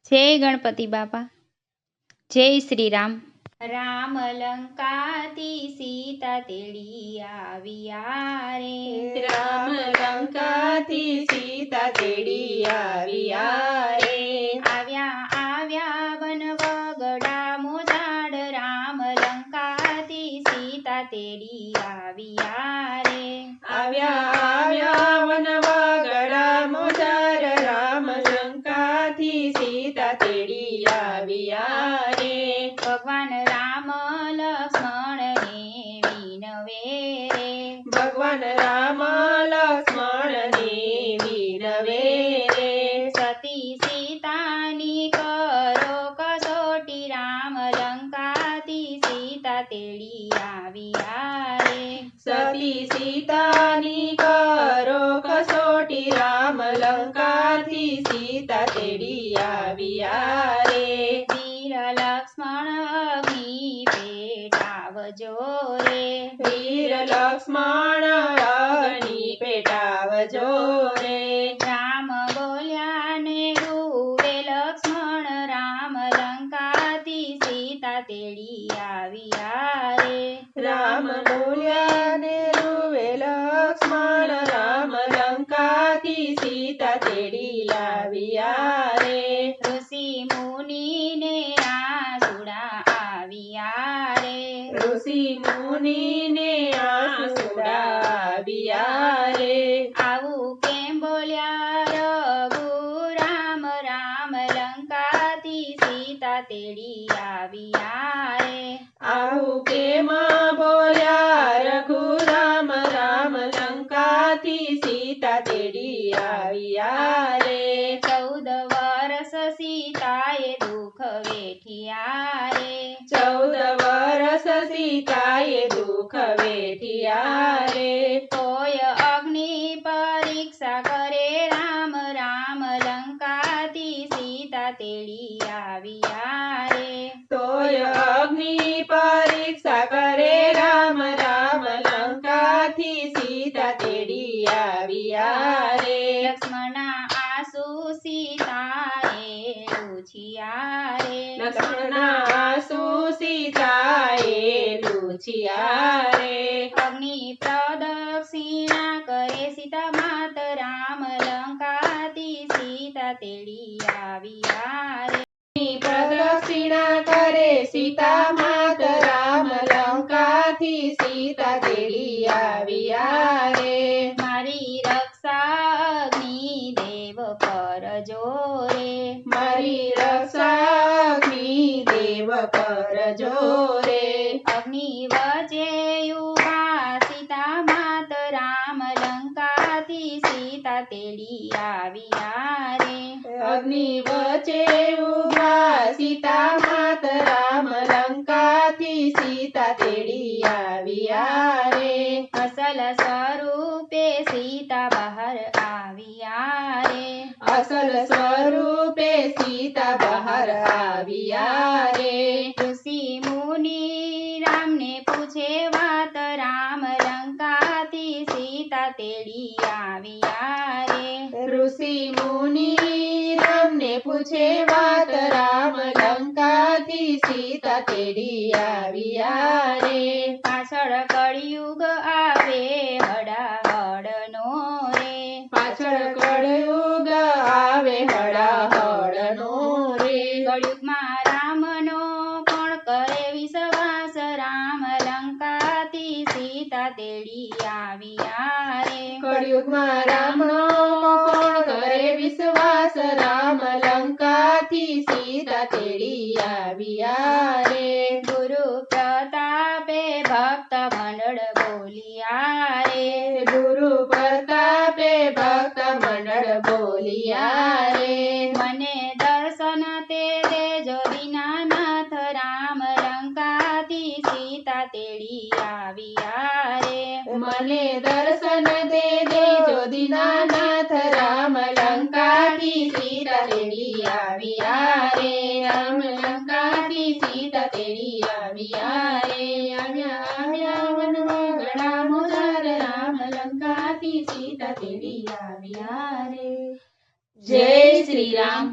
જય ગણપતિ બાપા. જય શ્રી રામ. રામ લંકાથી સીતા તેડી આવ્યા રે. રામ લંકાથી સીતા તેડી આવ્યા રે. આવ્યા વન વગડા મોજાડ રામ લંકાથી સીતા તેડી આવ્યા રે. આવ્યા વન વગડા મોજાર રામ લંકાથી સીતા તેડી આવ્યા રે. ભગવાન રામ લક્ષ્મણને વિનવે રે. ભગવાન રામ લક્ષ્મણને વિનવે રે. સતી સીતાની કરો કસોટી રામ લંકાથી સીતા તેડી આવ્યા રે. સતી સીતાની કરો કસોટી રામ લંકાથી સીતા તેડી આવ્યા રે. વીર લક્ષ્મણ અગ્નિ પેટાવજો રે. વીર લક્ષ્મણ અગ્નિ પેટાવજો રે. રામ બોલ્યા ને રૂવે લક્ષ્મણ રામ લંકાથી સીતા તેડી આવ્યા રે. રામ બોલ્યા ને રૂવે લક્ષ્મણ રામ લંકાથી સીતા તેડી લાવ્યા રે. ઋષિ મુનિને આસુડા આવ્યા રે. ઋષિ મુનિને આસુડા આવ્યા રે. આવું કેમ બોલ્યા રઘુ રામ રામ લંકાથી સીતા તેડી આવ્યા રે. આવું કેમ બોલ્યા રઘુરામ રામ લંકાથી સીતા તેડી આવ્યા રે. 14 વર્ષ સીતાએ દુઃખ વેઠિયા રે. 14 વર્ષ સીતાએ દુઃખ વેઠિયા રે. તોય અગ્નિ પરીક્ષા કરે રામ રામ લંકાથી સીતા તેડી આવ્યા રે. તોય અગ્નિ પરીક્ષા કરે રામ રામ લંકાથી સીતા તેડી આવ્યા રે. લક્ષ્મણના આંસુ સીતાએ લૂછિયા રે. લક્ષ્મણના આંસુ સીતાએ લૂછિયા રે. અગ્નિ પ્રદક્ષિણા કરે સીતા માત રામ લંકાથી સીતા તેડી આવ્યા રે. પ્રદક્ષિણા કરે સીતા માત રામ લંકાથી સીતા તેડી આવ્યા રે. મારી રક્ષા અગ્નિ દેવ કરજો રે. મારી રક્ષા અગ્નિ દેવ કરજો રે. અગ્નિ વચ્ચે ઉભા સીતા માત રામ લંકાથી સીતા તેડી આવ્યા રે. અગ્નિ વચ્ચે ઉભા સીતા માત રામ લંકાથી સીતા તેડી આવ્યા રે. અસલ સ્વરૂપે સીતા બહાર આવ્યા રે. અસલ સ્વરૂપે સીતા બહાર આવ્યા રે. ઋષિ મુનિ રામને પૂછે વાત રામ લંકાથી સીતા તેડી આવ્યા રે. ઋષિ મુનિ રામને પૂછે વાત રામ લંકાથી સીતા તેડી આવ્યા રે. પાછળ કળિયુગ આવે હડાહડનો રે. પાછળ કળયુગ આવે હડાહડનો રે. કળિયુગમાં રામનો કોણ કરે વિશ્વાસ રામ લંકાથી સીતા તેડી આવ્યા રે. કળયુગમાં રામનો કોણ કરે વિશ્વાસ રામ લંકાથી સીતા તેડી આવ્યા રે. ગુરુ પ્રતાપે ભક્ત મંડળ બોલિયા રે. ગુરુ પ્રતાપે ભક્ત મંડળ બોલિયા રે. મને દર્શન તે દેજો દીનાનાથ રામ લંકાથી સીતા તેડી આવ્યા રે. મને દર્શન દે દેજો દીનાનાથ રામ લંકાથી સીતા તેડી આવ્યા રે. રામ લંકાથી સીતા તેડી આવ્યા રે. આવ્યા વન વગડા મોજાર રામ લંકાથી સીતા તેડી આવ્યા રે. જય શ્રી રામ.